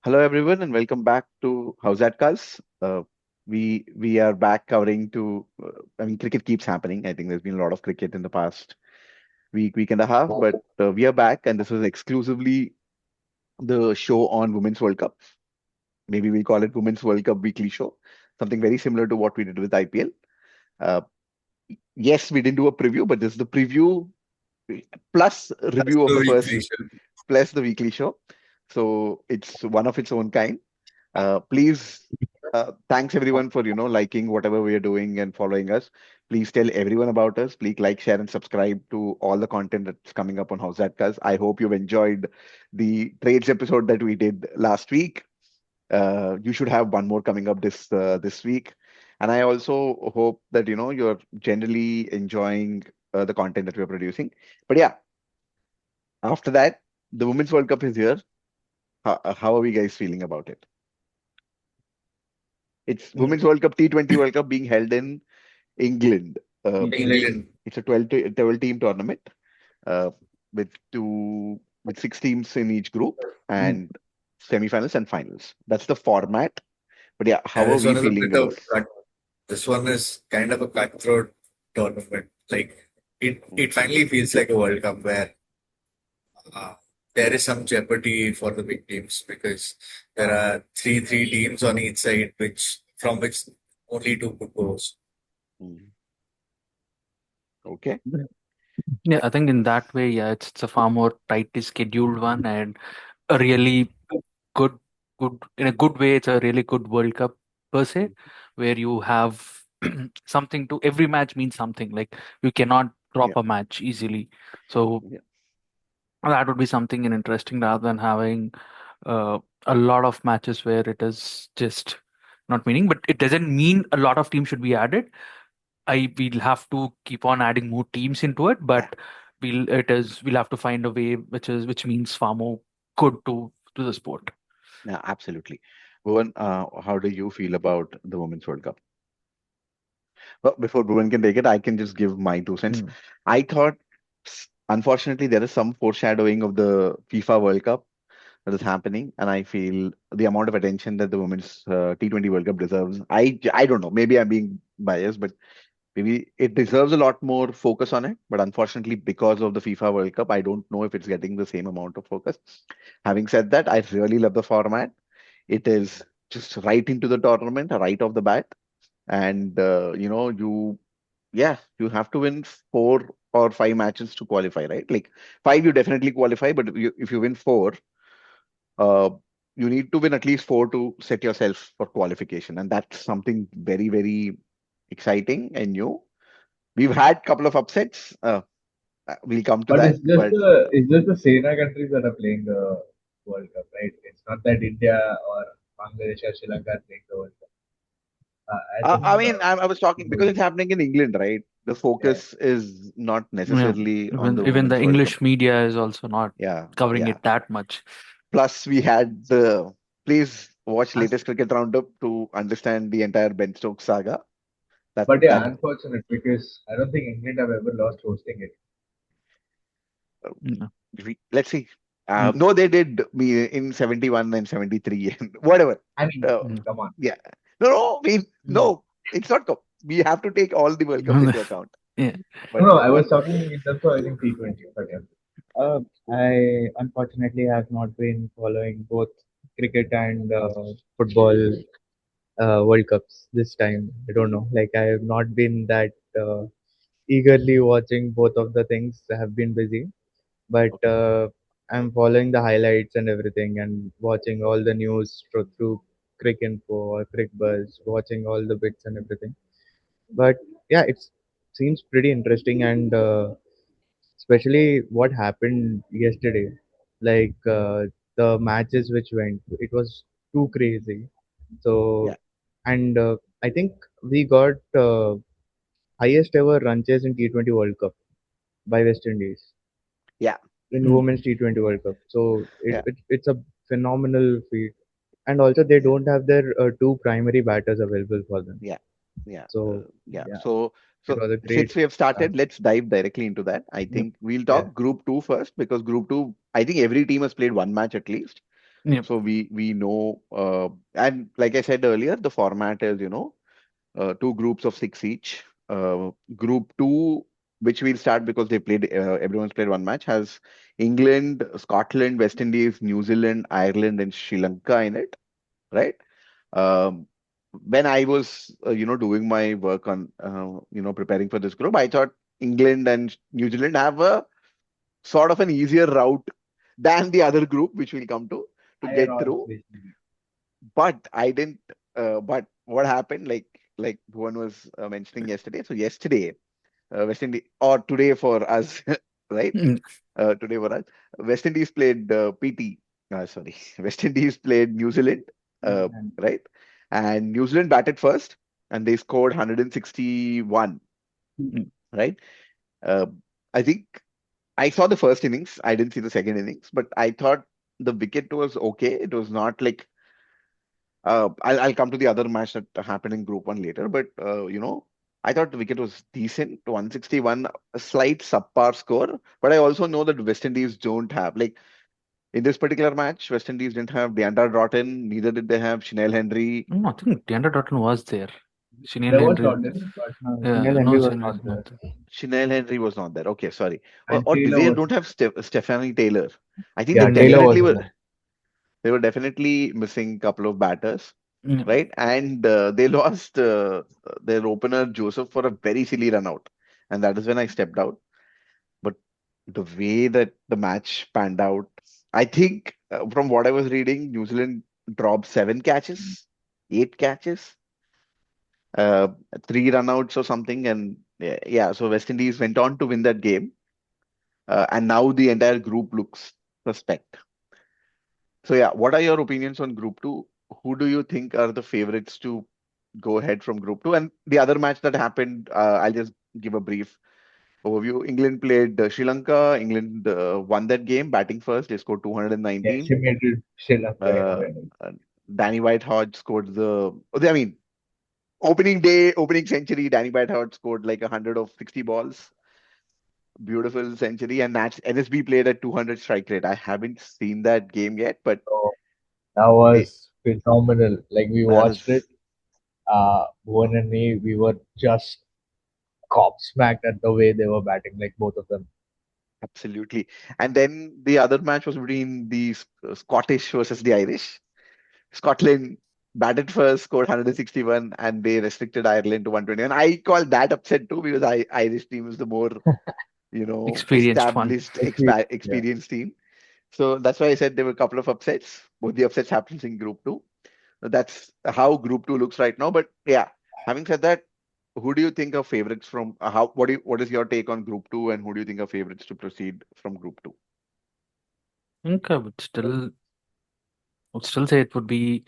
Hello everyone and welcome back to Howzzat Cuz. We are back covering cricket keeps happening. I think there's been a lot of cricket in the past week and a half, but we are back and this is exclusively the show on Women's World Cup. Maybe we'll call it Women's World Cup weekly show, something very similar to what we did with IPL. Uh, yes, we didn't do a preview, but this is the preview plus That's review of the the weekly first show. plus the weekly show. So it's one of its own kind. Please, thanks everyone for liking whatever we are doing and following us. Please tell everyone about us. Please like, share, and subscribe to all the content that's coming up on Howzzat Cuz. I hope you've enjoyed the trades episode that we did last week. You should have one more coming up this week, and I also hope that you're generally enjoying the content that we're producing. But yeah, after that, the Women's World Cup is here. How are we guys feeling about it? It's Women's World Cup, T20 World Cup being held in England. England. It's a 12 team tournament uh, with with six teams in each group and semifinals and finals. That's the format. But yeah, Yeah, how are this we one is a feeling bit about? of cut. This one is kind of a cutthroat tournament. Like it finally feels like a World Cup where uh, there is some jeopardy for the big teams because there are three teams on each side, which only two could go. Mm, okay. Yeah, I think in that way, yeah, it's a far more tightly scheduled one and a really good, good in a good way. It's a really good World Cup per se, Mm, where you have something to every match means something. Like you cannot yeah. drop a match easily. So Yeah. that would be something interesting rather than having uh, a lot of matches where it is just not meaning. But it doesn't mean a lot of teams should be added. I We'll have to keep on adding more teams into it, Yeah. but we'll have to find a way which means far more good to the sport. Yeah. Absolutely. Bhuvan, how do you feel about the Women's World Cup? Well, before Bhuvan can take it, I can just give my 2 cents. Mm. I thought, unfortunately, there is some foreshadowing of the FIFA World Cup that is happening, and I feel the amount of attention that the Women's T20 World Cup deserves. I don't know. Maybe I'm being biased, but maybe it deserves a lot more focus on it. But unfortunately, because of the FIFA World Cup, I don't know if it's getting the same amount of focus. Having said that, I really love the format. It is just right into the tournament, right off the bat, and you have to win 4 or 5 matches to qualify, right? Like five, you definitely qualify, but if you win four, uh, you need to win at least four to set yourself for qualification, and that's something very, very exciting and new. We've had a couple of upsets. We'll come to But that, but it's just the SENA countries that are playing the World Cup, right? It's not that India or Bangladesh or Sri Lanka are playing the World Cup. I think I mean, I was talking because it's happening in England, right? The yeah. focus is not Yeah, necessarily on the even Women's the World Cup. English media is also not Yeah, covering yeah. it that much. Plus, we had the please watch Un- latest cricket roundup to understand the entire Ben Stokes saga. That But yeah, that unfortunate because I don't think England have ever lost hosting it. uh, Mm. let's see. Mm. No, they did me in 71 and 73 and whatever. I mean, Uh, Mm. come on. yeah. No, I mean, Mm. no, it's not. We have to take all the World Cups into account. Yeah. No, But no, I what? was talking in terms of I think T20. But yeah. I unfortunately have not been following both cricket and football World Cups this time. I don't know. Like I have not been that eagerly watching both of the things. I have been busy, but Okay. I'm following the highlights and everything, and watching all the news through Crick Info or Crick Buzz, watching all the bits and everything. But yeah, it seems pretty interesting, and especially what happened yesterday, like the matches which went, it was too crazy. Yeah. So, and I think we got highest ever run chase in T20 World Cup by West Indies Yeah. in Mm. Women's T20 World Cup. So Yeah. it's a phenomenal feat. And also they don't have their two primary batters available for them. Yeah. Yeah. So Yeah. yeah, So it was a great since we have start. started, let's dive directly into that. I Yep. think we'll Yeah. talk Group 2 first because Group 2, I think every team has played one match at least. Yep. So we know, and like I said earlier, the format is, two groups of six each. Group two, which we'll start because everyone's played one match, has England, Scotland, West Indies, New Zealand, Ireland, and Sri Lanka in it, right? Um, when I was, doing my work on, preparing for this group, I thought England and New Zealand have a sort of an easier route than the other group, which we'll come to Higher get odds, through. basically. But I didn't. But what happened, like Bhuvan was mentioning yesterday. So yesterday, West Indies, or today for us, right? Mm, Today for us, West Indies played PT. Sorry, West Indies played New Zealand, New uh, Zealand. right? And New Zealand batted first, and they scored 161, mm. right? Uh, I think I saw the first innings. I didn't see the second innings, but I thought the wicket was okay. It was not like I'll come to the other match that happened in Group One later, but I thought the wicket was decent, 161, a slight subpar score. But I also know that West Indies don't have, like, in this particular match, West Indies didn't have Deandra Broughton, neither did they have Shinel Henry. No, I think DeAndre Dotton was there. Sunil There was Henry. Jordan, but Yeah, Sunil no, Henry was Sunil not is there. not there. Shinel Henry was not there. Okay, sorry. Or, And or did Taylor they was don't have Stephanie Taylor? I think yeah, Taylor was there. they were definitely missing a couple of batters, Yep. right? And they lost their opener Joseph for a very silly run out, and that is when I stepped out. But the way that the match panned out, I think from what I was reading, New Zealand dropped seven catches, eight catches, uh, three runouts or something, and yeah, so West Indies went on to win that game, and now the entire group looks suspect. So yeah, what are your opinions on Group Two? Who do you think are the favorites to go ahead from Group Two? And the other match that happened, I'll just give a brief overview. England played Sri Lanka. England won that game, batting first. They scored 219. Decimated Sri Lanka in a Uh, way. uh, Danny Whitehead scored I mean, opening day, opening century. Danny Whitehead scored like 100 of 60 balls. Beautiful century. And NSB played at 200 strike rate. I haven't seen that game yet, but So that it, was phenomenal. Like we that watched is it, Bhuvan and me, we were just gobsmacked at the way they were batting, like both of them. absolutely. And then the other match was between the Scottish versus the Irish. Scotland batted first, scored 161, and they restricted Ireland to 120. And I call that upset too because Irish team is the more, Experienced one. established, Experience, yeah. experienced team. So that's why I said there were a couple of upsets. Both the upsets happened in Group Two. That's how Group Two looks right now. But yeah, having said that, who do you think are favorites from how? What is your take on Group Two, and who do you think are favorites to proceed from Group Two? I think would still say it would be.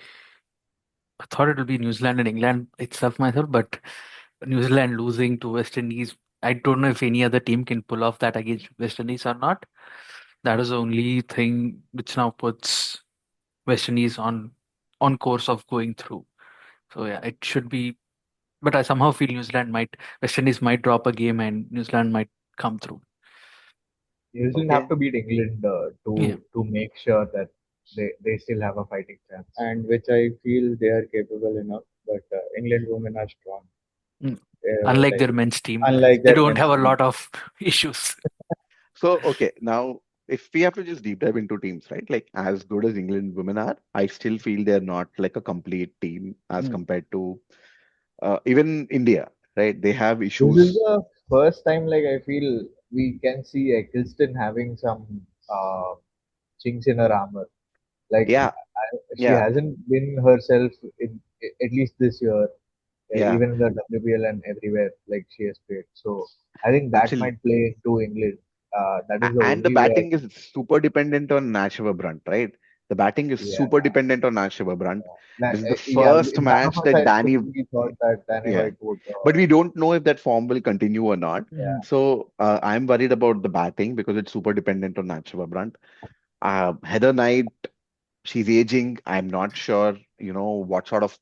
I thought it would be New Zealand and England itself myself, but New Zealand losing to West Indies. I don't know if any other team can pull off that against West Indies or not. That is the only thing which now puts West Indies on course of going through. So yeah, it should be. But I somehow feel West Indies might drop a game and New Zealand might come through. New Zealand have Okay. to beat England Yeah. to make sure that they still have a fighting chance. And which I feel they are capable enough. But England women are strong. Mm. Unlike Like their men's team, unlike they their don't men's have a team. lot of issues. So okay, now if we have to just deep dive into teams, right? Like as good as England women are, I still feel they're not like a complete team as Mm. compared to even India, right? They have This is issues. the first time, like I feel, we can see Eccleston having some uh, chinks in her armor. Like Yeah, she yeah, hasn't been herself in at least this year, yeah. even in the WPL and everywhere. Like she has played, so I think that Absolutely. might play into England. That is the And the only way I batting can. is super dependent on Nashua Brunt, right? The batting is Yeah, super dependent on Nashua Brunt. This is the yeah. first None of match us, that I Danny, think, we thought that Danny yeah. White would. But we don't know if that form will continue or not. Mm. So I'm worried about the batting because it's super dependent on Nashua Brunt. Heather Knight, she's aging. I'm not sure, what sort of.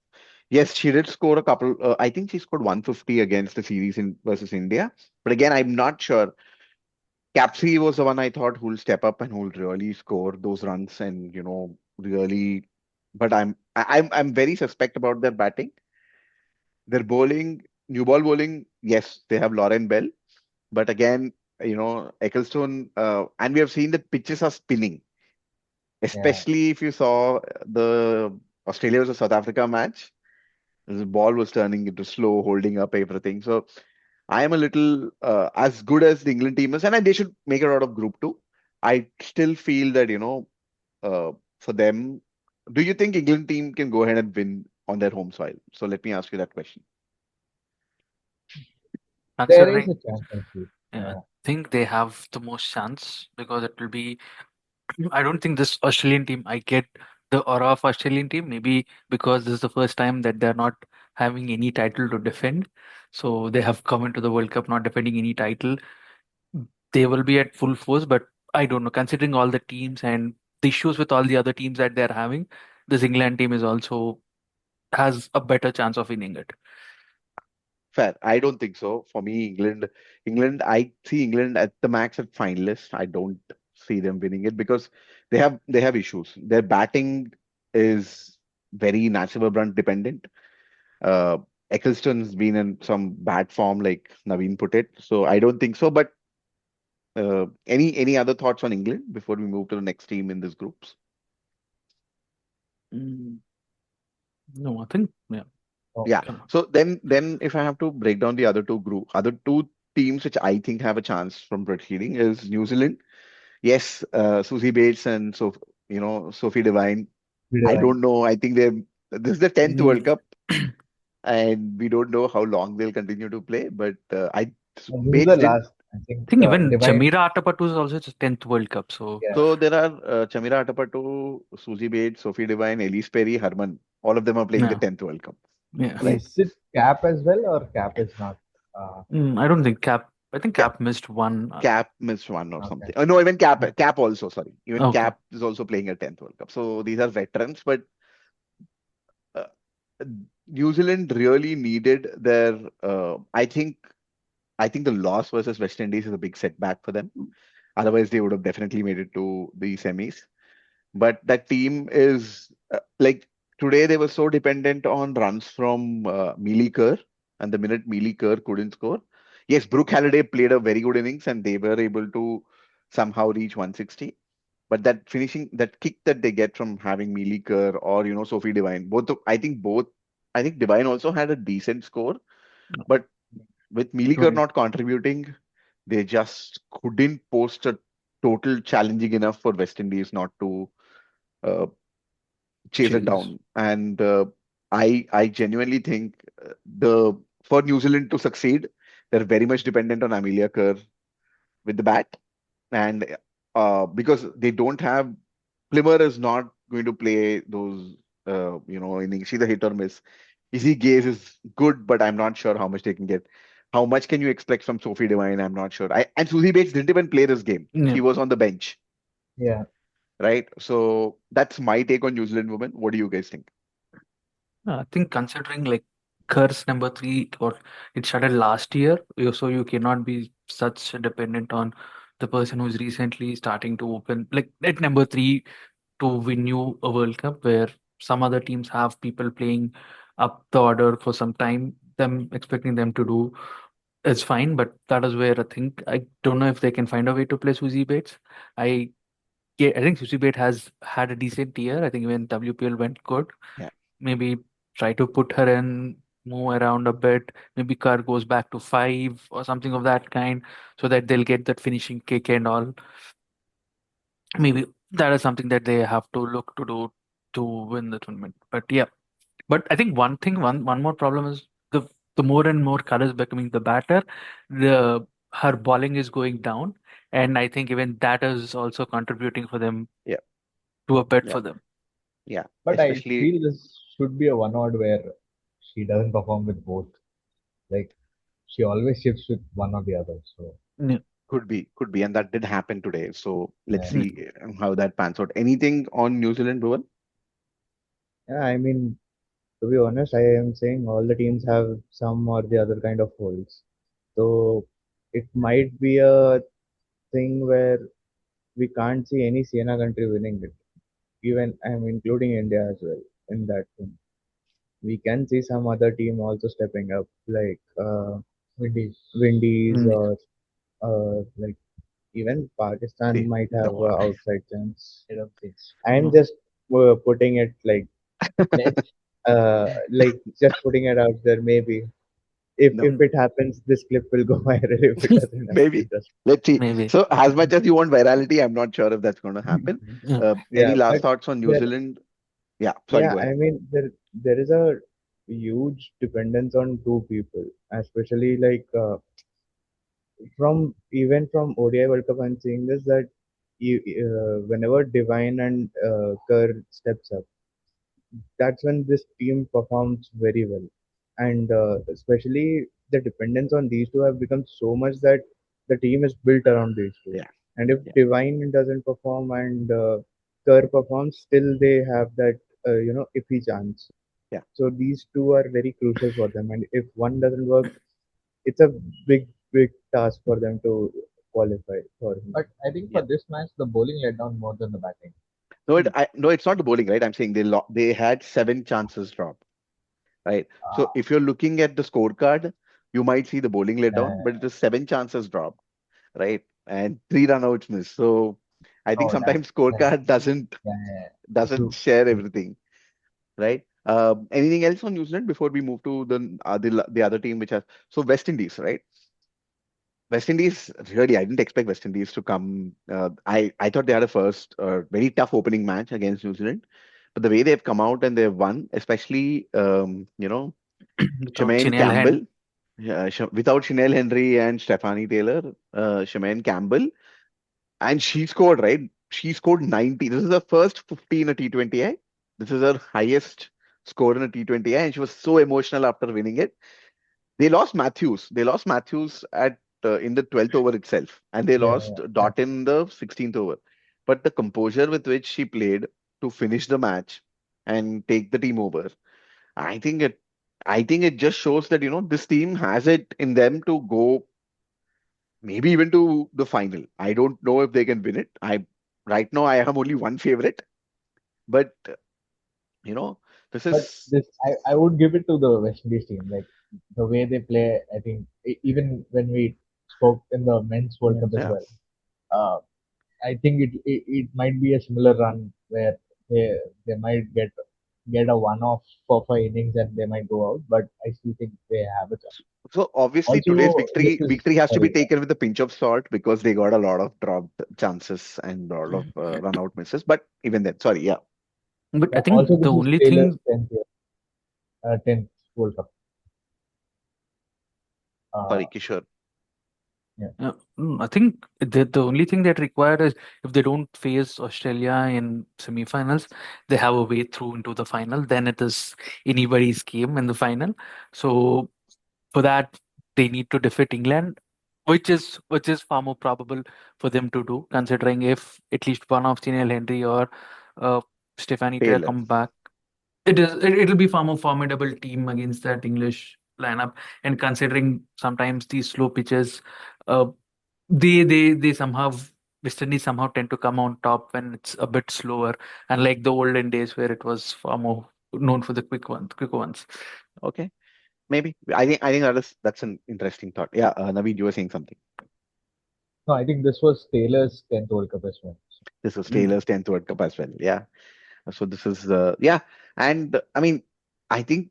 Yes, she did score a couple. I think she scored 150 against the series in versus India. But again, I'm not sure. Capsy was the one I thought who'll step up and who'll really score those runs and, really, but I'm very suspect about their batting. Their bowling, new ball bowling, yes, they have Lauren Bell, but again, Ecclestone, and we have seen that pitches are spinning, Yeah, especially if you saw the Australia versus South Africa match. The ball was turning into slow, holding up everything. So I am a little as good as the England team is, and they should make it out of Group Two. I still feel that for them, do you think England team can go ahead and win on their home soil? So let me ask you that question. there is Considering, a chance actually. I Yeah, think they have the most chance because it will be. I don't think this Australian team. I get the aura of Australian team. Maybe because this is the first time that they're not having any title to defend, so they have come into the World Cup not defending any title. They will be at full force, but I don't know. Considering all the teams and the issues with all the other teams that they're having, this England team is also has a better chance of winning it. Fair. I don't think so. For me, I see England at the max at finalist. I don't see them winning it because they have issues. Their batting is very Natsuba Brunt dependent. Uh, Ecclestone's been in some bad form, like Naveen put it. So I don't think so. But any other thoughts on England before we move to the next team in this groups? Mm, no, I think yeah. Yeah. okay. Come on. So then if I have to break down the other two teams which I think have a chance from proceeding is New Zealand. Yes, Susie Bates and Sophie Devine. I Divine. don't know. I think this is the 10th World Mm, Cup, and we don't know how long they'll continue to play. But I And this is the Bates did. last. I think I think even Divine. Jamira Atapattu is also its 10th World Cup. So Yeah. So there are Chamira Atapattu, Susie Bates, Sophie Devine, Elise Perry, Herman. All of them are playing the yeah, 10th World Cup, yeah. right? Is it Cap as well or Cap is not? I don't think Cap. I think Cap Cap missed one. Cap missed one or Okay. something. Oh, no, even Cap also. Sorry, even Okay. Cap is also playing a 10th World Cup. So these are veterans, but uh, New Zealand really needed their. I think the loss versus West Indies is a big setback for them. Otherwise, they would have definitely made it to the semis. But that team is like today they were so dependent on runs from Mealy Kerr, and the minute Mealy Kerr couldn't score, yes, Brooke Halliday played a very good innings and they were able to somehow reach 160. But that kick that they get from having Mealy Kerr or Sophie Devine, I think Devine also had a decent score, but with Mealy Kerr Right. not contributing, they just couldn't post a total challenging enough for West Indies not to uh, chase it Cheers. down. And I genuinely think the for New Zealand to succeed, they're very much dependent on Amelia Kerr with the bat, and because they don't have Plimmer is not going to play those innings. She's a hit or miss. Easy Gaze is good, but I'm not sure how much they can get. How much can you expect from Sophie Devine? I'm not sure. And Susie Bates didn't even play this game. Yeah. She was on the bench, Yeah. right? So that's my take on New Zealand women. What do you guys think? I think considering like Curse number three, or it started last year, so you cannot be such dependent on the person who's recently starting to open like at number three to win you a World Cup, where some other teams have people playing up the order for some time. Them expecting them to do is fine, but that is where I think I don't know if they can find a way to play Susie Bates. I I think Susie Bates has had a decent year. I think even WPL went good. Yeah, Maybe try to put her in, move around a bit. Maybe Carr goes back to five or something of that kind, so that they'll get that finishing kick and all. Maybe that is something that they have to look to do to win the tournament. But yeah, but I think one more problem is the more and more Carr is becoming the batter, the her bowling is going down, and I think even that is also contributing for them yeah, to a bet yeah, for them. yeah. But I Especially feel this should be a one odd where she doesn't perform with both. Like she always shifts with one or the other. So Yeah. could be, and that did happen today. So let's yeah. Yeah. see how that pans out. Anything on New Zealand, Bhuvan? Yeah, I mean, to be honest, I am saying all the teams have some or the other kind of holes. So it might be a thing where we can't see any Siena country winning it. even I'm including India as well in that thing. We can see some other team also stepping up, like Windies. Windies Mm, or like even Pakistan See, might have no, a outside chance. I don't think so. I'm no. just putting it like just putting it out there. Maybe no, if Mm, it happens, this clip will go viral. If it doesn't happen, maybe. it doesn't. Let's see. Maybe. So, as much as you want virality, I'm not sure if that's going to happen. Yeah. Any Yeah, last but thoughts on New there, Zealand? Yeah, sorry, yeah, go I ahead. mean there is a huge dependence on two people, especially like from ODI World Cup. I'm seeing this that whenever Divine and Kerr steps up, that's when this team performs very well. And especially the dependence on these two have become so much that the team is built around these two. Yeah, And if yeah, Divine doesn't perform and Kerr performs, still they have that iffy chance. yeah, So these two are very crucial for them. And if one doesn't work, it's a big task for them to qualify for him. But I think yeah. for this match, the bowling let down more than the batting. No, it's not the bowling, right? I'm saying they had 7 chances dropped, right? So, Ah, if you're looking at the scorecard, you might see the bowling let down, but uh, it is 7 chances dropped, right? And 3 run outs missed. So, I think oh, that, sometimes that, scorecard doesn't yeah, yeah, yeah. doesn't True. share everything, right? Anything else on New Zealand before we move to the other team, which has so West Indies, right? West Indies, really, I didn't expect West Indies to come. I thought they had a first very tough opening match against New Zealand, but the way they've come out and they've won, especially Without Shemaine Chinel Hen. Campbell, without Chanel Henry and Stephanie Taylor, Shemaine Campbell, and she scored, right? She scored 90. This is her first 50 in a T20I. This is her highest score in a T20I, and she was so emotional after winning it. They lost Matthews. They lost Matthews at in the 12th over itself, and they Yeah, lost yeah. Dot in the 16th over. But the composure with which she played to finish the match and take the team over, I think it, I think it just shows that this team has it in them to go maybe even to the final. I don't know if they can win it. I Right now I have only one favorite, but you know this But is this, I would give it to the West Indies team. Like the way they play, I think even when we spoke in the men's World Cup as yeah. well, uh, I think it might be a similar run where they might get a one-off for 5 innings and they might go out. But I still think they have a chance. So obviously today's Also, this is victory has to be sorry. taken with a pinch of salt because they got a lot of dropped chances and a lot of run out misses. But even then, sorry, yeah, But I Yeah, also think the this is only Taylor's thing, 10th World Cup. Uh, sorry, Kishore. yeah. I think the only thing that required is if they don't face Australia in semifinals, they have a way through into the final. Then it is anybody's game in the final. So for that, they need to defeat England, which is far more probable for them to do, considering if at least one of Chinel Henry or uh, Stephanie Taylor Taylor. come back, it'll be far more formidable team against that English lineup. And considering sometimes these slow pitches, uh, they somehow West Indies somehow tend to come on top when it's a bit slower, unlike the olden days where it was far more known for the quicker ones. Okay, maybe. I think that's an interesting thought. Yeah, Naveed, you were saying something. No, I think this was Taylor's 10th World Cup as well. This was Mm. Taylor's 10th World Cup as well. Yeah. So this is yeah, and I mean, I think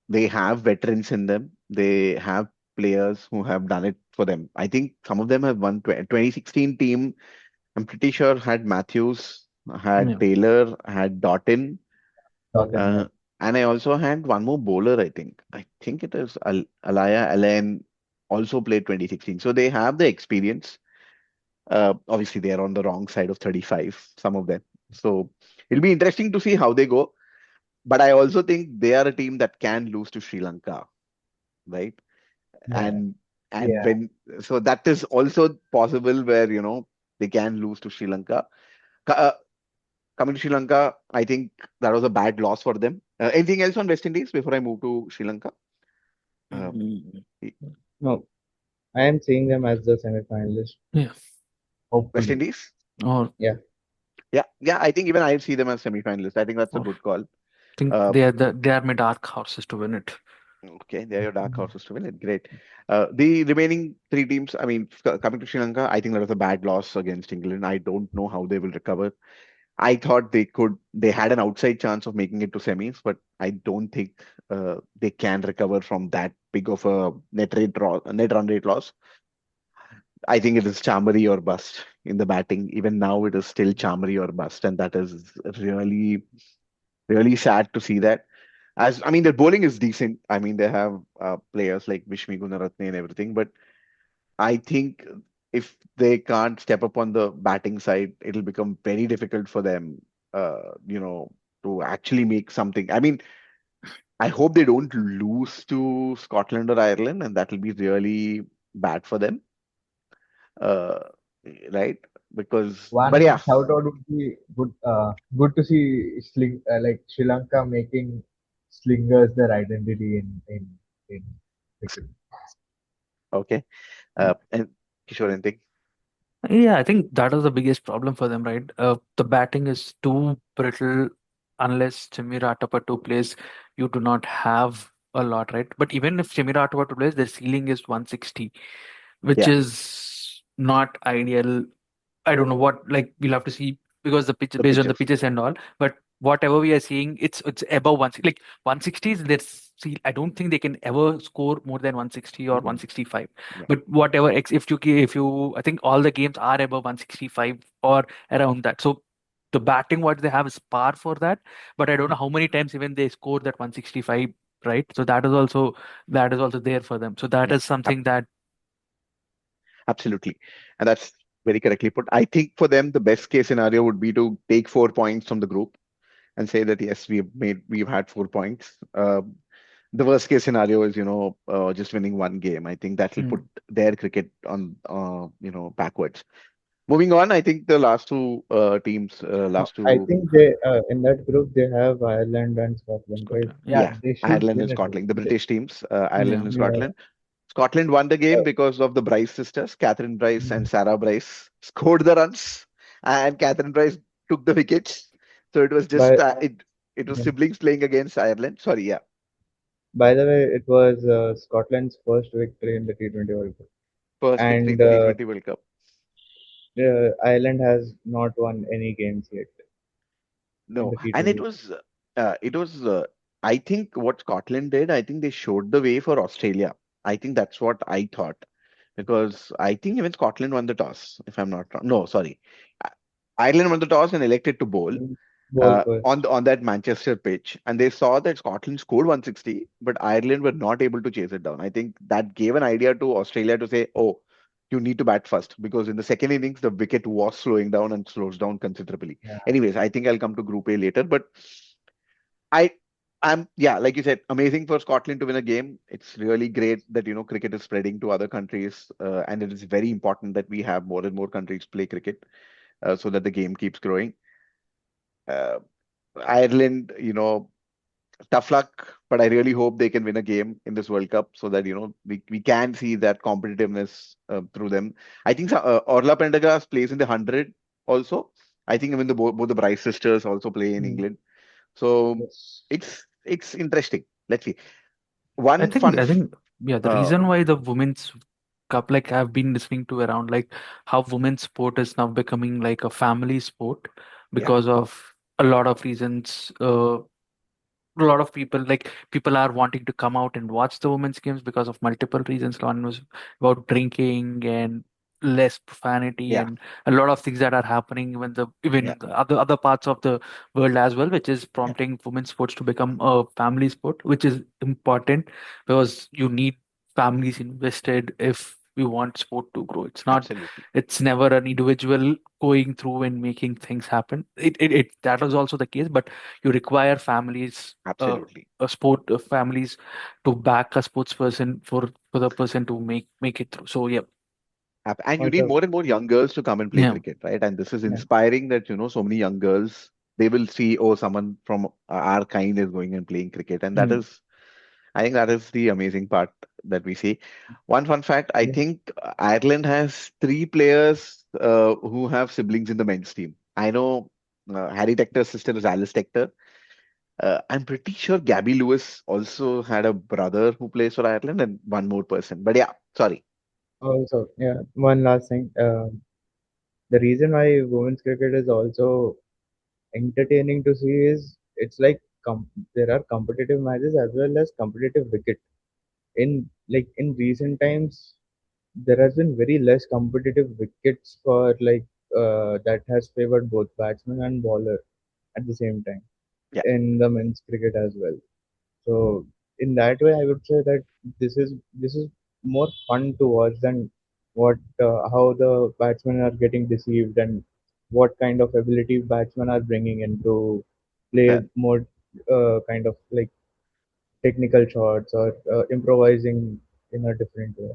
they have veterans in them. They have players who have done it for them. I think some of them have won 2016 team. I'm pretty sure had Matthews, had Yeah. Taylor, had Doughton, Tottenham, yeah. uh, and I also had one more bowler. I think it is Alaya Alain also played 2016. So they have the experience. Obviously, they are on the wrong side of 35, some of them. So it'll be interesting to see how they go. But I also think they are a team that can lose to Sri Lanka, right? Yeah. And and Yeah. when so that is also possible where they can lose to Sri Lanka. Co- Uh, Coming to Sri Lanka, I think that was a bad loss for them. Anything else on West Indies before I move to Sri Lanka? Uh, Mm. No, I am seeing them as the semi-finalist. Yeah. West Hopefully. Indies? Or Yeah, Yeah, yeah. I think even I see them as semi-finalists. I think that's a Or good call. think Uh, they are my dark horses to win it. okay, they're your dark horses to win it. Great. The remaining three teams, I mean, coming to Sri Lanka, I think that was a bad loss against England. I don't know how they will recover. I thought they had an outside chance of making it to semis, but I don't think they can recover from that big of a net run rate loss. I think it is Chamari or bust in the batting. Even now, it is still Chamari or bust, and that is really, really sad to see that. As I mean, their bowling is decent. I mean, they have players like Vishmi Gunaratne and everything, but I think if they can't step up on the batting side, it'll become very difficult for them, you know, to actually make something. I mean, I hope they don't lose to Scotland or Ireland, and that will be really bad for them, uh, right? But One yeah, shout out would be good. Good to see like Sri Lanka making slingers their identity in cricket. okay. And Kishore, anything? Yeah, I think that is the biggest problem for them, right? The batting is too brittle unless Chimiratapattu plays. You do not have a lot, right? But even if Chimiratapattu plays, their ceiling is 160, which Yeah, is not ideal. I don't know what, like we'll have to see because the pitch the based on the pitches. pitches and all. But whatever we are seeing, it's above 160. Like 160 is there's see, I don't think they can ever score more than 160 or Mhm. 165. Yeah, But whatever if you I think all the games are above 165 or around that. So the batting what they have is par for that. But I don't know how many times even they score that 165, right? So that is also there for them. So that yeah, is something that absolutely. And that's very correctly put. I think for them, the best case scenario would be to take 4 points from the group and say that yes, we've had 4 points. The worst case scenario is just winning one game. I think that will put mm, their cricket on backwards. Moving on, I think the last I two, think they in that group they have Ireland and Scotland, right? Scotland. Yeah. yeah, They should Ireland and win it. Scotland, the They, British teams, Yeah. Ireland and yeah. Scotland. Scotland won the game Uh, because of the Bryce sisters, Catherine Bryce and mm, Sarah Bryce, scored the runs, and Catherine Bryce took the wickets. So it was just by it was yeah. siblings playing against Ireland. Sorry, yeah, By the way, it was Scotland's first victory in the T20 World Cup, first victory in and the T20 World Cup. Ireland has not won any games yet in No, the and T20. it was. I think what Scotland did, I think they showed the way for Australia. I think that's what I thought because I think even Scotland won the toss, if I'm not wrong. No, sorry, I- Ireland won the toss and elected to bowl Ball on first. on that Manchester pitch, and they saw that Scotland scored 160, but Ireland were not able to chase it down. I think that gave an idea to Australia to say, "Oh, you need to bat first," because in the second innings the wicket was slowing down and slows down considerably. Yeah. Anyways, I think I'll come to Group A later, but I. Yeah, like you said, amazing for Scotland to win a game. It's really great that cricket is spreading to other countries, and it is very important that we have more and more countries play cricket, so that the game keeps growing. Uh, Ireland, tough luck, but I really hope they can win a game in this World Cup so that we can see that competitiveness through them. I think Orla Pendergrass plays in the 100 also. I think even both the Bryce sisters also play in Mm, England. So yes. it's interesting. Let's see. I One think fun. I think yeah, the Uh, reason why the women's cup, like I've been listening to around, like how women's sport is now becoming like a family sport yeah, because of a lot of reasons. A lot of people are wanting to come out and watch the women's games because of multiple reasons. One was about drinking and less profanity yeah, and a lot of things that are happening even yeah, in the other parts of the world as well, which is yeah. prompting women's sports to become a family sport, which is important because you need families invested if we want sport to grow. Absolutely, It's never an individual going through and making things happen. It that was also the case, but you require absolutely. families to back a sports person for the person to make it through. So yeah, And you What need a more and more young girls to come and play yeah, cricket, right? And this is yeah. inspiring that, so many young girls, they will see, oh, someone from our kind is going and playing cricket. And mm, I think that is the amazing part that we see. One fun fact, I Yeah. think Ireland has three players who have siblings in the men's team. I know Harry Tector's sister is Alice Tector. I'm pretty sure Gabby Lewis also had a brother who plays for Ireland and one more person. But yeah, sorry. Also, yeah, one last thing. The reason why women's cricket is also entertaining to see is it's like there are competitive matches as well as competitive wicket. In recent times, there has been very less competitive wickets for that has favored both batsman and bowler at the same time Yeah, in the men's cricket as well. So in that way, I would say that this is more fun to watch than what how the batsmen are getting deceived and what kind of ability batsmen are bringing in to play fair. more kind of like technical shots or improvising in a different way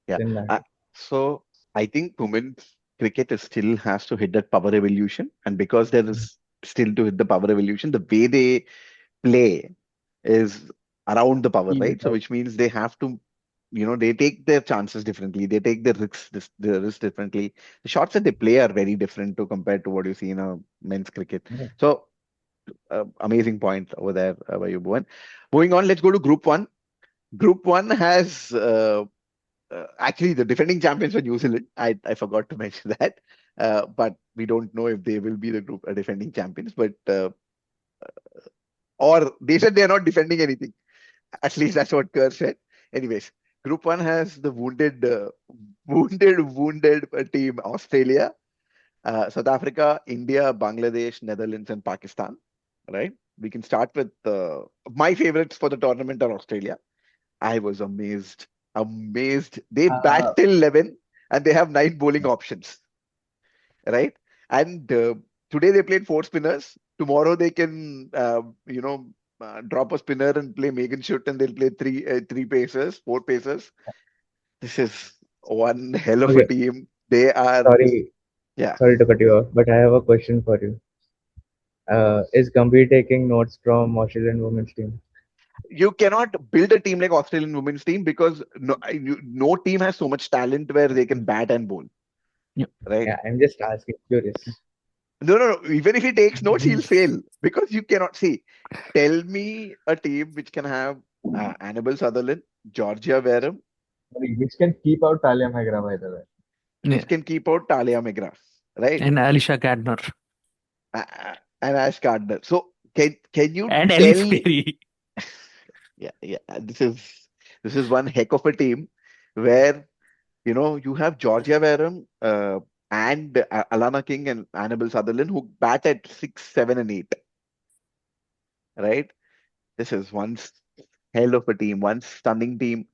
Yeah. than that. Uh, so I think women's cricket is still has to hit that power evolution. And because there is still to hit the power evolution, the way they play is around the power, Even right? So which means they have to, they take their chances differently. They take the risks differently. The shots that they play are very different to compared to what you see in a men's cricket. yeah. So amazing point over there by you, Bhuvan. Moving on, let's go to Group One. Group One has actually the defending champions were New Zealand. I forgot to mention that, but we don't know if they will be the group defending champions. But or they said they are not defending anything. At least that's what Kerr said. Anyways, Group One has the wounded team Australia, South Africa, India, Bangladesh, Netherlands, and Pakistan. Right? We can start with my favorites for the tournament are Australia. I was amazed. Amazed. They bat Uh, till 11 and they have nine bowling options. Right? And today they played four spinners. Tomorrow they can, drop a spinner and play Megan Schutt and they'll play three pacers, four pacers. This is one hell of a okay, team. They are, sorry, yeah. sorry to cut you off, but I have a question for you. Is Gambhir taking notes from Australian women's team? You cannot build a team like Australian women's team because no team has so much talent where they can bat and bowl, Yeah. right? Yeah, I'm just asking, curious. No, no, no. Even if he takes notes, he'll fail because you cannot see. Tell me a team which can have Annabelle Sutherland, Georgia Wareham, Sorry, which can keep out Talia Magra, by the way. which Yeah. can keep out Talia McGrath, right? And Alicia Gardner And Ash Gardner. So can you and Elise tell? Perry. Yeah, yeah. This is one heck of a team where you have Georgia Wareham and Alana King and Annabelle Sutherland who bat at 6, 7, and 8, right? This is one hell of a team, one stunning team.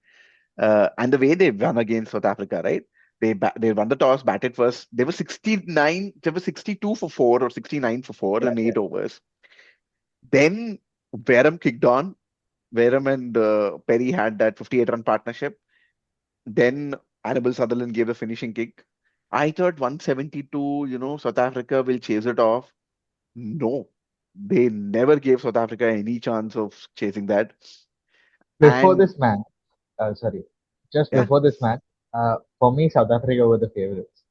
And the way they won against South Africa, right? They won the toss, batted first. They were 69, they were 62 for 4 or 69 for 4 Yeah, in yeah. 8 overs. Then Wareham kicked on. Wareham and Perry had that 58-run partnership. Then Annabelle Sutherland gave the finishing kick. I thought 172, South Africa will chase it off. No, they never gave South Africa any chance of chasing that. Before And this match, sorry, just yeah, before this match, for me, South Africa were the favorites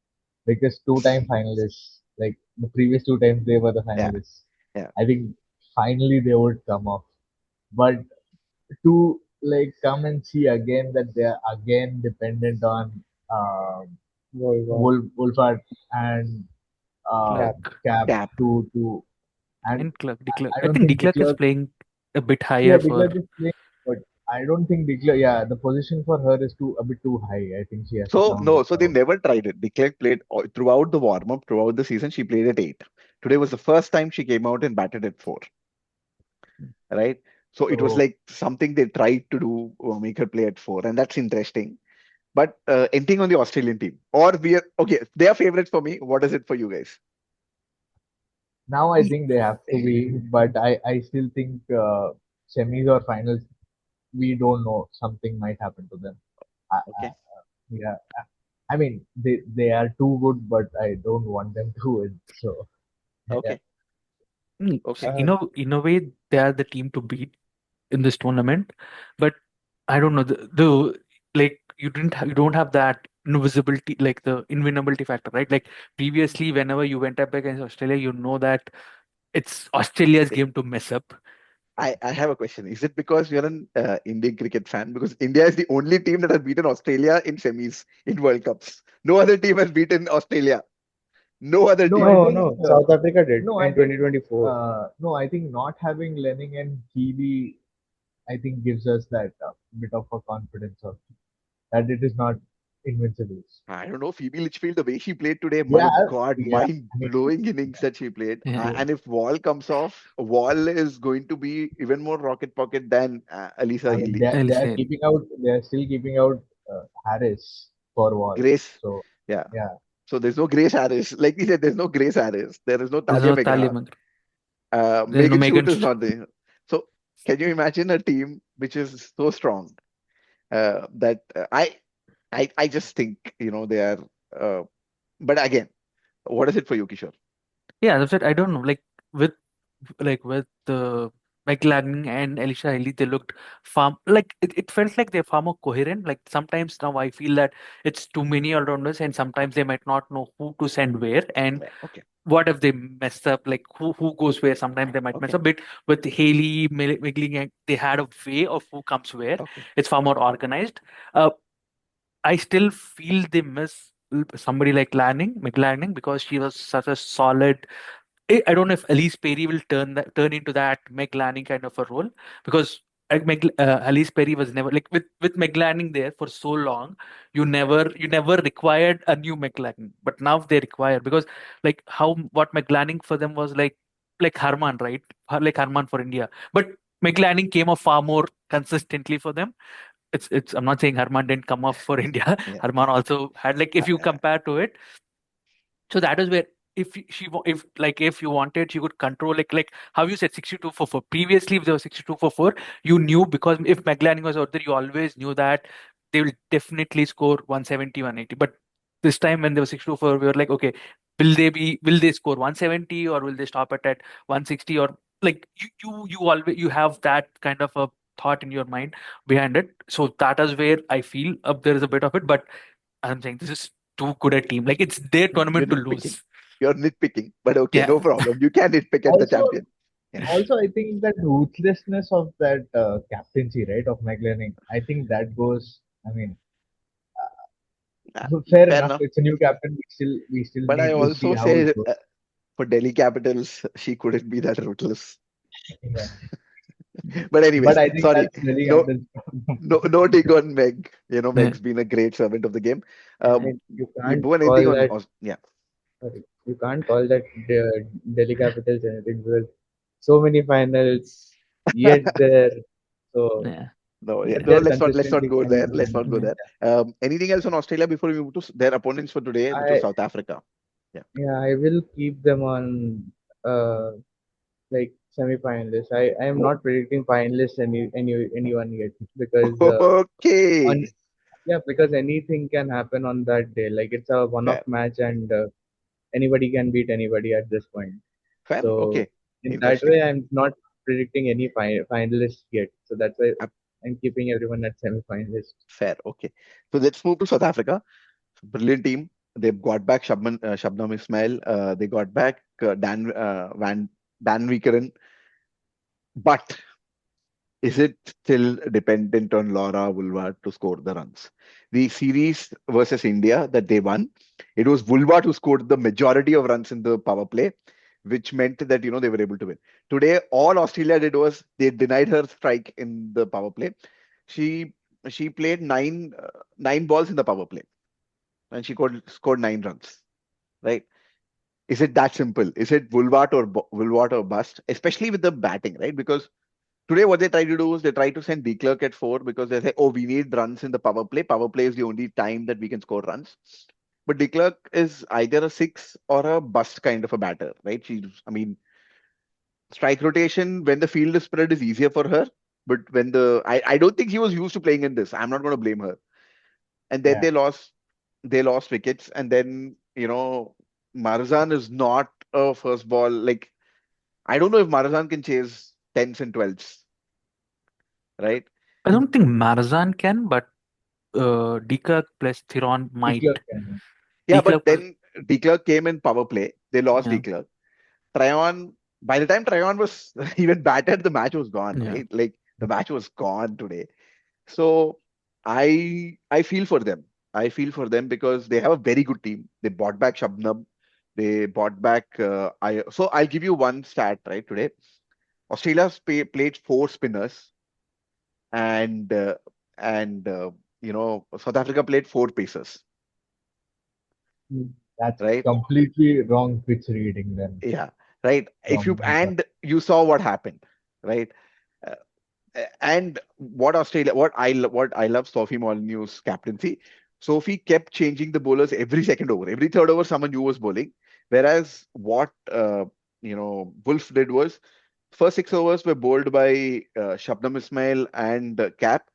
because two-time finalists, like the previous two times they were the yeah, finalists. yeah. I think finally they would come off. But to like come and see again that they are again dependent on Wolfart and uh, Cap. Clark. Cap Cap. to and And Clark, Declerk. I I don't think think Declerk is Declan. playing a bit Yeah, higher for. Declan is playing, but I don't think Declan. Yeah, the position for her is too a bit too high. I think she has to So come a no, bit so they down. never tried it. Declerk played throughout the warm-up, throughout the season. She played at 8. Today was the first time she came out and batted at 4, right? So it was So like something they tried to do, make her play at 4, and that's interesting. But anything on the Australian team, or we are okay? They are favorites for me. What is it for you guys? now I think they have to be, but I still think semis or finals we don't know. Something might happen to them. Okay, Yeah, I mean they are too good, but I don't want them to win. So yeah, okay, okay. See, Uh, in a way, they are the team to beat in this tournament. But I don't know the like you don't have that visibility, like the invincibility factor, right? Like previously, whenever you went up against Australia, you know that it's Australia's game to mess up. I have a question. Is it because you're an Indian cricket fan? Because India is the only team that has beaten Australia in semis in World Cups. No other team has beaten Australia. No other No, I team. No, think no. South Africa did no, I in think 2024. no, I think not having Lenning and Healy, I think gives us that bit of a confidence of that it is not invincible. I don't know, Phoebe Litchfield, the way she played today, my Yeah, God, yeah. I mean, mind-blowing innings that she played. Yeah. yeah. And if Wall comes off, Wall is going to be even more rocket pocket than Alisa I mean, Healy. Listen, they are still keeping out Harris for Wall. Grace, So yeah. yeah, So there's no Grace Harris. Like we said, there's no Grace Harris. There is no there's Talia no Talia McGrath. Mag- there's no Megan Megan. Stewart is not there. So can you imagine a team which is so strong that I just think, they are. Uh, but again, what is it for you, Kishore? Yeah, that's it. I don't know. With with McLaren and Alicia Haley, they looked far like it felt like they're far more coherent. Like sometimes now I feel that it's too many all rounders, and sometimes they might not know who to send where, and Yeah, okay, what if they mess up? Like who goes where? Sometimes they might mess okay, up. But with Haley, McLean, they had a way of who comes where. okay. It's far more organized. Uh, I still feel they miss somebody like McLanning, because she was such a solid. I don't know if Elise Perry will turn into that Meg Lanning kind of a role, because Elise Perry was never like with Meg Lanning there for so long. You never required a new Meg Lanning, but now they require, because like how what Meg Lanning for them was like Harman, right? Like Harman for India, but Meg Lanning came off far more consistently for them. It's I'm not saying Harman didn't come off for India. Yeah. Harman also had, like, if you Uh, compare to it, so that is where, if you wanted, you could control, like how you said 62 for 4. Previously, if there was 62 for 4, you knew, because if McLaren was out there, you always knew that they will definitely score 170, 180. But this time when there was 62 for 4, we were like, okay, will they score 170, or will they stop it at 160, or like you have that kind of a thought in your mind behind it. So that is where I feel there is a bit of it, but I'm saying this is too good a team. Like it's their you're tournament to nitpicking. lose. You're nitpicking, but okay, Yeah. no problem. You can nitpick at the also champion. Yeah. also I think that ruthlessness of that captaincy, right, of McLaren. I think that goes. I mean, fair Fair enough. enough. It's a new captain. We still But I need to see also how it say goes. for Delhi Capitals, she couldn't be that ruthless. Yeah. But But anyways, I think sorry. that's really No, captain's no dig on Meg. Yeah. Meg's been a great servant of the game. I Um, mean, you you can't Bhuvan, call anything on? that. Yeah. Sorry, you can't call that Delhi Capitals anything because so many finals yet there. So Yeah. No, yeah, yet no. Yeah. they're Let's not consistently go coming there. to Let's win. not go Yeah. there. Anything else on Australia before we move to their opponents for today, which was I South Africa? Yeah. Yeah, I will keep them on like semi-finalists. I am Oh, not predicting finalists anyone yet because on okay. yeah, because anything can happen on that day. Like it's a one-off Fair. match and anybody can beat anybody at this point. Fair. So Okay. in that Interesting. way, I'm not predicting any finalists yet. So that's why I'm keeping everyone at semi-finalists. Fair. Okay. So let's move to South Africa. Brilliant team. They've got back Shabnam Ismail. They got back Dan Vikeren. But is it still dependent on Laura Woolward to score the runs? The series versus India that they won, it was Woolward who scored the majority of runs in the power play, which meant that they were able to win. Today, all Australia did was they denied her strike in the power play. She she played nine balls in the power play, and she scored 9 runs. Right? Is it that simple? Is it Woolward or bust? Especially with the batting, right? Because today, what they try to do is they try to send De Klerk at 4 because they say, oh, we need runs in the power play. Power play is the only time that we can score runs. But De Klerk is either a 6 or a bust kind of a batter, right? Strike rotation when the field is spread is easier for her. But I don't think she was used to playing in this. I'm not going to blame her. And then yeah. they lost wickets. And then, Marzan is not a first ball. Like, I don't know if Marzan can chase 10s and 12s, right? I don't think Marzan can, but De Klerk plus Theron might. Declan can. Yeah, De but Klerk was, then De Klerk came in power play. They lost yeah, De Klerk. Tryon, by the time Tryon was even battered, the match was gone, yeah, right? Like the match was gone today. So I feel for them. I feel for them because they have a very good team. They bought back Shabnam. They bought back. I'll give you one stat right today. Australia's played four spinners, and South Africa played four pacers, That's right? completely wrong pitch reading then Yeah, right. If you from Deepak. and you saw what happened, right? Uh, and what I love Sophie Molyneux's captaincy. Sophie kept changing the bowlers every second over. Every third over, someone new was bowling. Whereas what Wolf did was first six overs were bowled by Shabnam Ismail and Cap.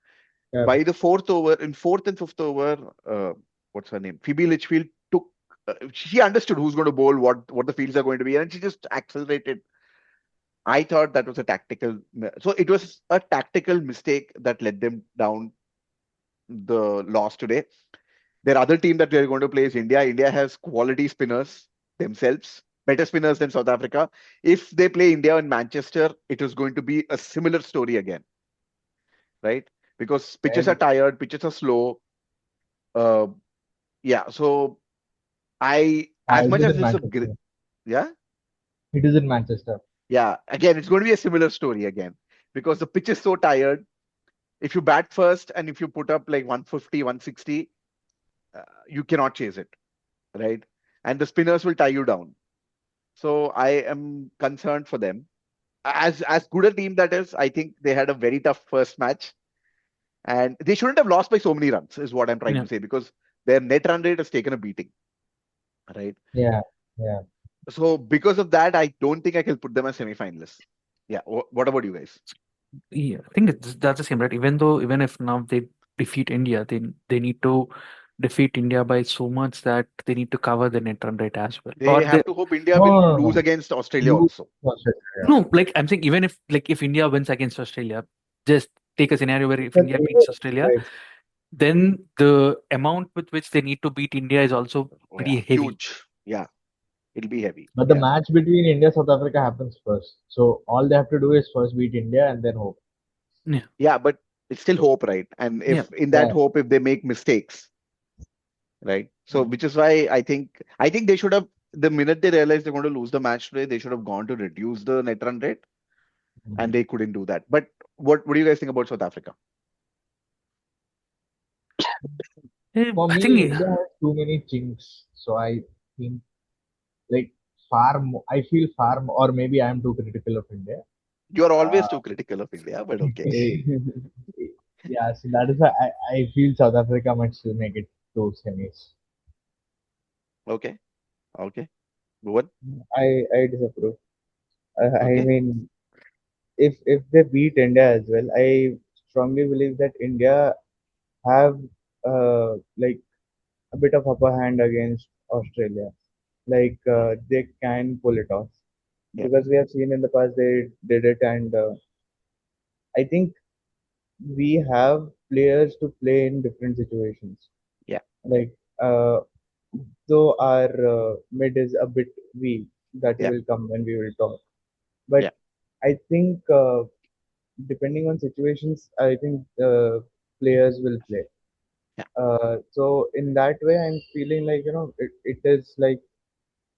Yeah, By the fourth over, in fourth and fifth over, what's her name? Phoebe Litchfield took. She understood who's going to bowl, what the fields are going to be, and she just accelerated. I thought that was a tactical. So it was a tactical mistake that led them down the loss today. Their other team that they're going to play is India. India has quality spinners themselves, better spinners than South Africa. If they play India in Manchester, it is going to be a similar story again, right? Because pitches are and tired, pitches are slow. Uh, yeah. So as it much is as in it's Manchester. yeah, It is in Manchester. yeah. Again, it's going to be a similar story again because the pitch is so tired. If you bat first and if you put up like 150, 160, you cannot chase it, right? And the spinners will tie you down. So I am concerned for them. As good a team that is, I think they had a very tough first match, and they shouldn't have lost by so many runs, is what I'm trying yeah. to say, because their net run rate has taken a beating, right? Yeah, yeah. So because of that, I don't think I can put them as semi-finalists. Yeah. What about you guys? Yeah, I think that's the same, right? Even if now they defeat India, they need to defeat India by so much that they need to cover the net run rate as well. Or They they have to hope India No, will no, no, lose no. against Australia Lose also. Australia. no, like I'm saying, even if India wins against Australia, just take a scenario where if But India beats Australia, right. then the amount with which they need to beat India is also Oh, yeah, pretty heavy. huge. Yeah, it'll be heavy. But the Yeah. match between India South Africa happens first. So all they have to do is first beat India and then hope. Yeah, Yeah, but it's still hope, right? And yeah, if in that Yeah. hope, if they make mistakes, right? So which is why I think they should have, the minute they realized they're going to lose the match today, they should have gone to reduce the net run rate, and they couldn't do that. But what do you guys think about South Africa? For I me, think India has too many chinks. So I think like far more, I feel far more, or maybe I am too critical of India. You're always Uh, too critical of India, but okay. yeah, so that is why I feel South Africa might still make it to semis. Okay. Okay. Good. I disapprove. I Okay. mean, if they beat India as well, I strongly believe that India have like a bit of upper hand against Australia. Like they can pull it off Yeah. because we have seen in the past they did it, and I think we have players to play in different situations. Yeah. Like though our mid is a bit weak, that Yeah. will come when we will talk. But Yeah. I think depending on situations, I think players will play. Yeah. So in that way, I'm feeling like it is like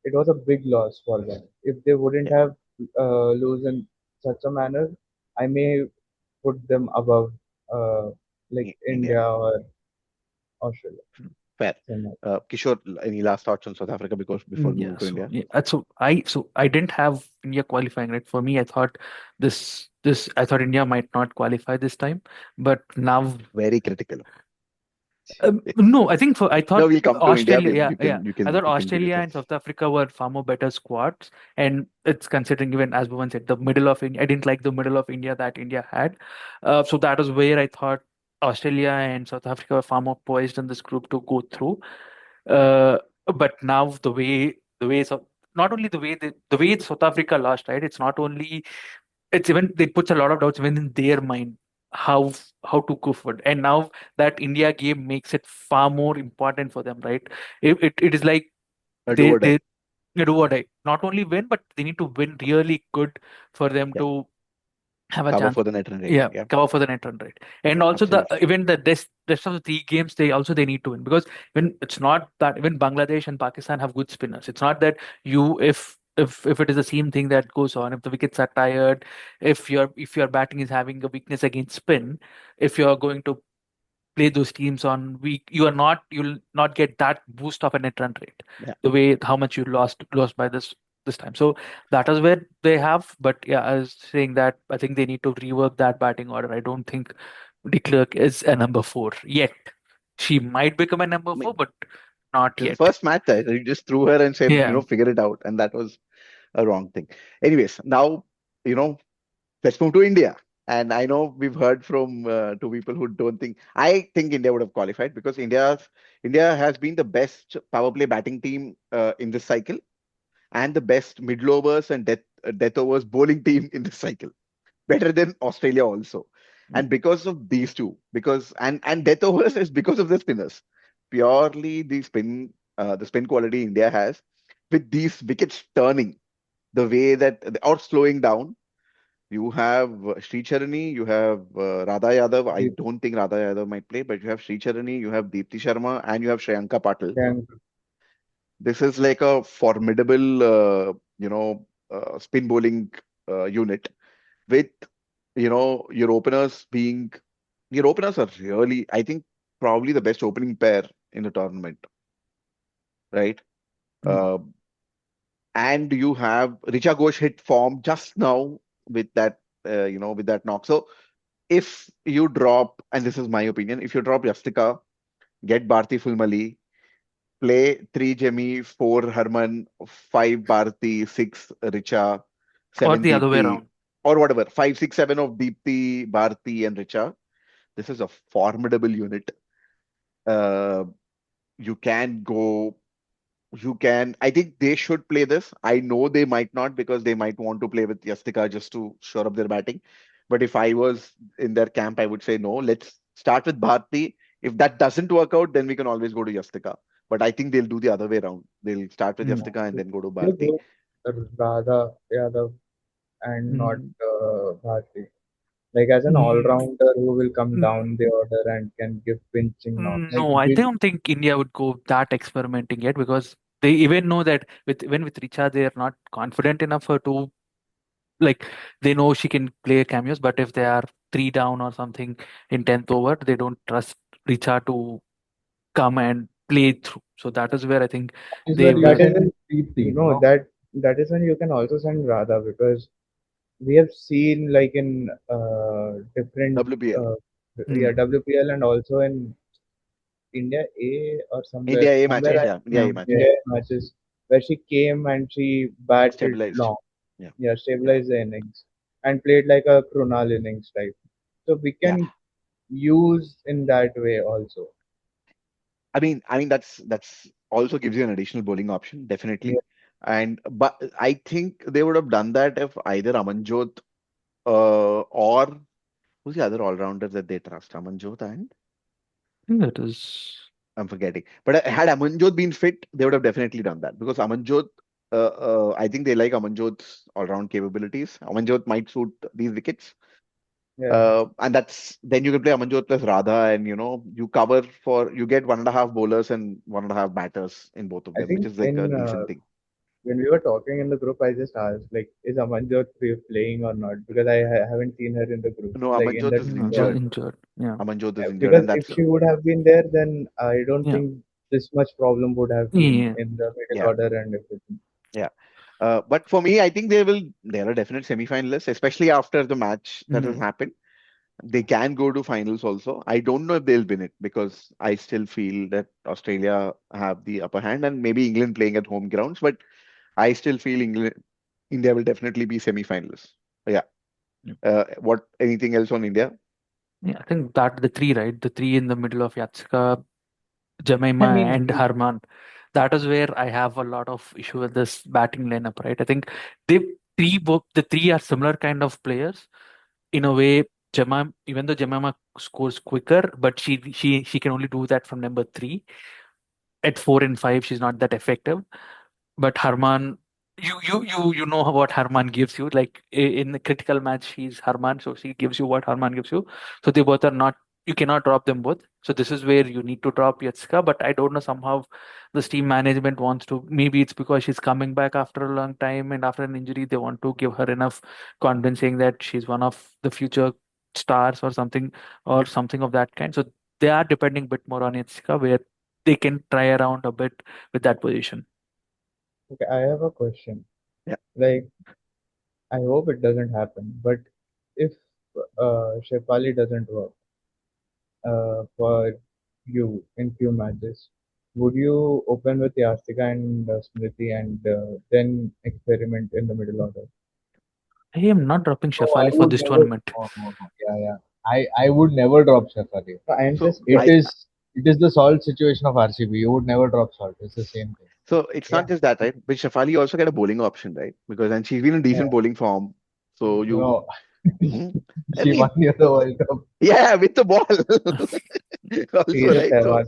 it was a big loss for them. If they wouldn't Yeah. have lose in such a manner, I may put them above like India. India or Australia. Fair. Same like Kishore, any last thoughts on South Africa because before we yeah. move to India? So I didn't have India qualifying, right? For me, I thought I thought India might not qualify this time, but now Very critical. no, I think I No, thought we'll come to India. Australia, yeah, You yeah. can you I can thought you can give your Australia and thoughts. South Africa were far more better squads, and it's considering even as Bhuvan said, the middle of India. I didn't like the middle of India that India had, so that was where I thought Australia and South Africa were far more poised in this group to go through. Uh, but now the way not only the way South Africa lost, right? It's not only it's even it puts a lot of doubts even in their mind. how how to go forward. And now that India game makes it far more important for them, right? It is like A do or they die. do what I not only win, but they need to win really good for them Yeah. to have a Cover chance. for the net run Yeah, rating. Yeah. cover for the net run rate. And also the Absolutely. even the rest of the three games, they need to win, because when it's not that even Bangladesh and Pakistan have good spinners. It's not that you if it is the same thing that goes on, if the wickets are tired, if your batting is having a weakness against spin, if you're going to play those teams on week, you'll not get that boost of a net run rate Yeah. the way how much you lost by this time. So that is where they have. But yeah, I was saying that I think they need to rework that batting order. I don't think De Klerk is a number four yet. She might become a number I four, mean, but not this is yet. the first match that you just threw her and said, Yeah. figure it out. And that was a wrong thing. Anyways, now, you know, let's move to India. And I know we've heard from two people who don't think. I think India would have qualified because India has been the best power play batting team in this cycle, and the best middle overs and death overs bowling team in this cycle, better than Australia also. And because of these two, because and death overs is because of the spinners, purely the spin quality India has, with these wickets turning the way that or slowing down. You have Sri Charani, you have Radha Yadav. I don't think Radha Yadav might play, but you have Sri Charani, you have Deepti Sharma, and you have Shreyanka Patil. And This is like a formidable, spin bowling unit with, your openers are really, I think, probably the best opening pair in the tournament, right? Mm. Uh, and you have Richa Ghosh hit form just now with that knock. So if you drop, and this is my opinion, if you drop Yastika, get Bharti Fulmali, play 3 Jemmy, 4 Harman, 5 Bharti, 6 Richa, Or 7 the other way Deepti, around. or whatever, 5, 6, 7 of Deepti, Bharti, and Richa. This is a formidable unit. Uh, you can go, I think they should play this. I know they might not because they might want to play with Yastika just to shore up their batting. But if I was in their camp, I would say no, let's start with Bharti. If that doesn't work out, then we can always go to Yastika. But I think they'll do the other way around. They'll start with mm, Yastika and then go to they Bharti. go Radha Yadav and not Mm. Bharti. Like as an Mm. all-rounder who will come Mm. down the order and can give pinching knocks. Like No, I this, don't think India would go that experimenting yet, because they even know that with Richa, they are not confident enough for to, like, they know she can play cameos, but if they are three down or something in 10th over, they don't trust Richa to come and play through. So that is where I think is they where you That will. is send Deepti, no no? that is when you can also send Radha because we have seen like in different WPL. yeah Yeah. WPL and also in India A or India A somewhere matches, yeah. India Yeah. A matches. India matches where she came and she batted Stabilized. long, Yeah. yeah, Yeah. stabilized the innings and played like a Krunal innings type. So we Yeah. can use in that way also. I mean that's also gives you an additional bowling option, Yeah, definitely. And but I think they would have done that if either Amanjot or who's the other all-rounder that they trust? Amanjot and I think that is. I'm forgetting. But had Amanjot been fit, they would have definitely done that because I think they like Amanjot's all-round capabilities. Amanjot might suit these wickets. yeah. And that's then you can play Amanjot plus Radha, and you get 1.5 bowlers and 1.5 batters in both of I them, which think is like a in decent thing. when we were talking in the group, I just asked like, is Amanjot playing or not? Because I haven't seen her in the group, No, like in Amanjot that is No, she's injured. squad. injured. Yeah. Amanjot is injured, Because and if that's she would have been there, then I don't Yeah. think this much problem would have been Yeah. in the middle yeah, order and everything. yeah. But for me, I think they're a definite semi-finalist, especially after the match that has Mm. happened. They can go to finals also. I don't know if they'll win it because I still feel that Australia have the upper hand and maybe England playing at home grounds, but I still feel India will definitely be semi-finalists. Yeah. Yeah. What anything else on India? Yeah, I think that the three, right? The three in the middle of Yatska, I Jemima, mean, and Harman. That is where I have a lot of issue with this batting lineup, right? I think they the three are similar kind of players in a way. Even though Jemima scores quicker, but she can only do that from number three. At 4 and 5, she's not that effective. But Harman, you know what Harman gives you. Like in the critical match, she's Harman, so she gives you what Harman gives you. So they both are not. You cannot drop them both. So this is where you need to drop Yatska. But I don't know, somehow the team management wants to. Maybe it's because she's coming back after a long time and after an injury, they want to give her enough confidence, saying that she's one of the future stars or something of that kind. So they are depending a bit more on Yatska, where they can try around a bit with that position. Okay, I have a question. Yeah. Like, I hope it doesn't happen, but if Shefali doesn't work for you in few matches, would you open with Yastika and Smriti and then experiment in the middle order? I am not dropping No, I Shafali for would this never. tournament. No, no, no. Yeah, yeah. I would never drop Shafari. So I'm So just It I is it is the salt situation of RCB. You would never drop salt. It's the same thing. so it's yeah. not just that, right? But Shafali also get a bowling option, right? Because and she's been in decent Yeah. bowling form. So you, No, hmm? I she won mean, the World Cup. yeah, with the ball also, Serious right?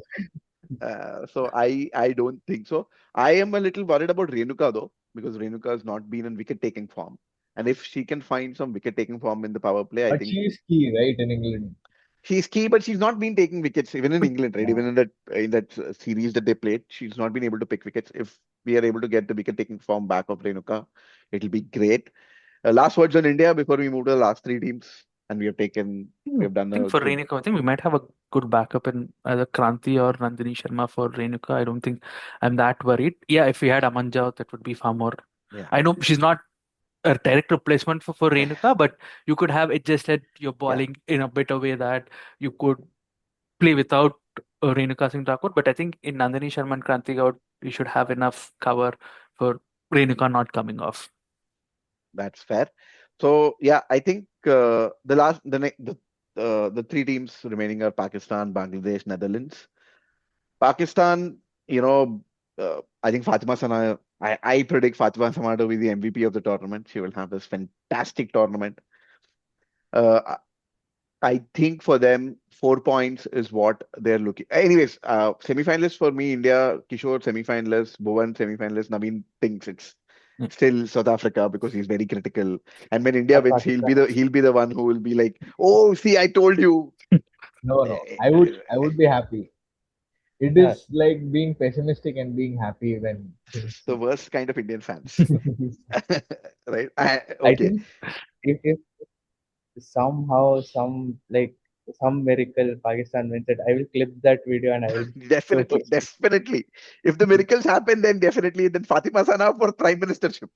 So Sehwag. I don't think so. I am a little worried about Renuka though, because Renuka has not been in wicket taking form. And if she can find some wicket taking form in the power play, I But think she is key, right, in England. she's key, but she's not been taking wickets even in England, right? Yeah. Even in that series that they played, she's not been able to pick wickets. If we are able to get the wicket taking form back of Renuka, it'll be great. Last words on India before we move to the last three teams, and we I have done think a for good. Renuka, I think we might have a good backup in either Kranti or Nandini Sharma for Renuka. I don't think I'm that worried. Yeah, if we had Amanjao, that would be far more. Yeah, I know she's not a direct replacement for Renuka, but you could have adjusted your yeah, bowling in a better way that you could play without Renuka Singh Thakur. But I think in Nandini Sharma and Kranti Gaud, we should have enough cover for Renuka not coming off. that's fair. So yeah, I think the three teams remaining are Pakistan, Bangladesh, Netherlands. Pakistan, you know, I think Fatima Sana. I predict Fatima Sana to be the MVP of the tournament. She will have this fantastic tournament. Uh, I think for them, 4 points is what they're looking. Anyways, semi-finalists for me, India, Kishore semi-finalist, Bhuvan semi-finalist, Naveen thinks it's Yeah. still South Africa because he's very critical. And when India Or wins, Pakistan. he'll be the one who will be like, "Oh, see, I told you." No, no. Eh, I would be happy. It eh, is like being pessimistic and being happy when things. the worst kind of Indian fans, right? I Okay, think if somehow some miracle Pakistan wins it, I will clip that video and I will definitely, post it. definitely. If the miracles happen, then definitely, then Fatima Sana for prime ministership,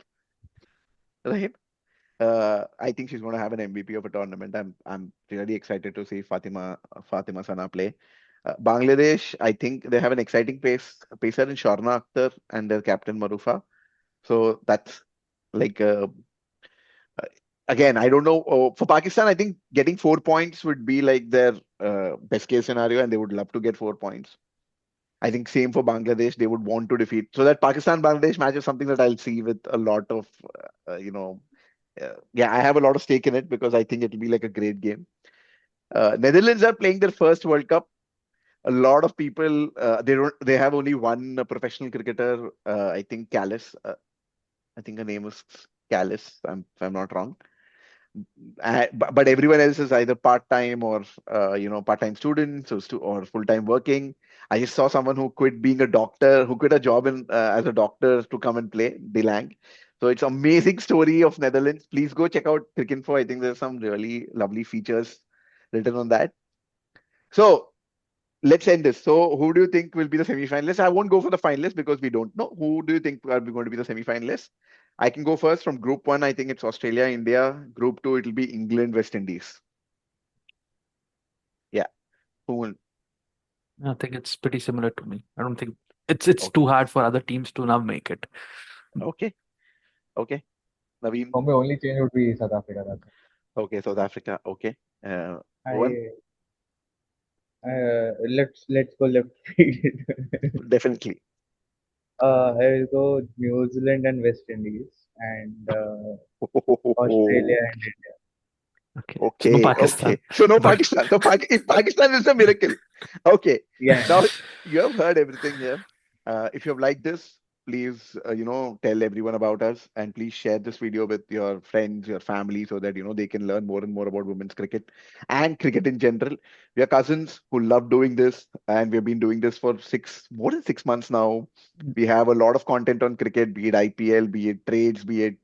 right? I think she's going to have an MVP of a tournament. I'm really excited to see Fatima Sana play. Bangladesh, I think they have an exciting pacer in Sharna Akhtar and their captain Marufa. So that's like uh, again, I don't know. For Pakistan, I think getting 4 points would be like their best case scenario, and they would love to get 4 points. I think same for Bangladesh. They would want to defeat. So that Pakistan Bangladesh match is something that I'll see with a lot of yeah, I have a lot of stake in it because I think it'll be like a great game. Netherlands are playing their first World Cup. A lot of people they have only one professional cricketer. I think Callis. I think her name is Callis. If I'm not wrong. But everyone else is either part time or part time students or full time working. I just saw someone who quit being a doctor, who quit a job as a doctor to come and play Delang. So it's amazing story of Netherlands. Please go check out Cricinfo. I think there's some really lovely features written on that. So let's end this. So who do you think will be the semi-finalists? I won't go for the finalists because we don't know. Who do you think are going to be the semi-finalists? I can go first from Group 1. I think it's Australia, India. Group 2, it'll be England, West Indies. Yeah. Who will? I think it's pretty similar to me. I don't think it's Okay. too hard for other teams to now make it. Okay. Okay. Naveen. For me, only change would be South Africa. That's all. Okay. South Africa. Okay. One. I let's go left field. Definitely. I will go New Zealand and West Indies and Australia and India. Okay. So no Okay, Pakistan. okay. So no But Pakistan. So if Pakistan is a miracle. Okay. Yeah. Now you have heard everything here. If you have liked this, please, tell everyone about us, and please share this video with your friends, your family, so that they can learn more and more about women's cricket and cricket in general. We are cousins who love doing this, and we've been doing this for more than 6 months now. We have a lot of content on cricket, be it IPL, be it trades, be it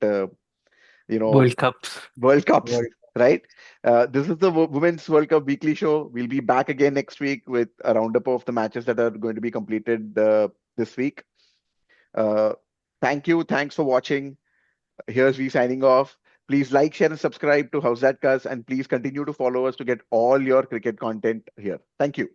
you know World Cups. World Cups, World right? This is the Women's World Cup weekly show. We'll be back again next week with a roundup of the matches that are going to be completed this week. Uh, Thank you. Thanks for watching. Here's we signing off. Please like, share, and subscribe to Howzzat Cuz, and please continue to follow us to get all your cricket content here. Thank you.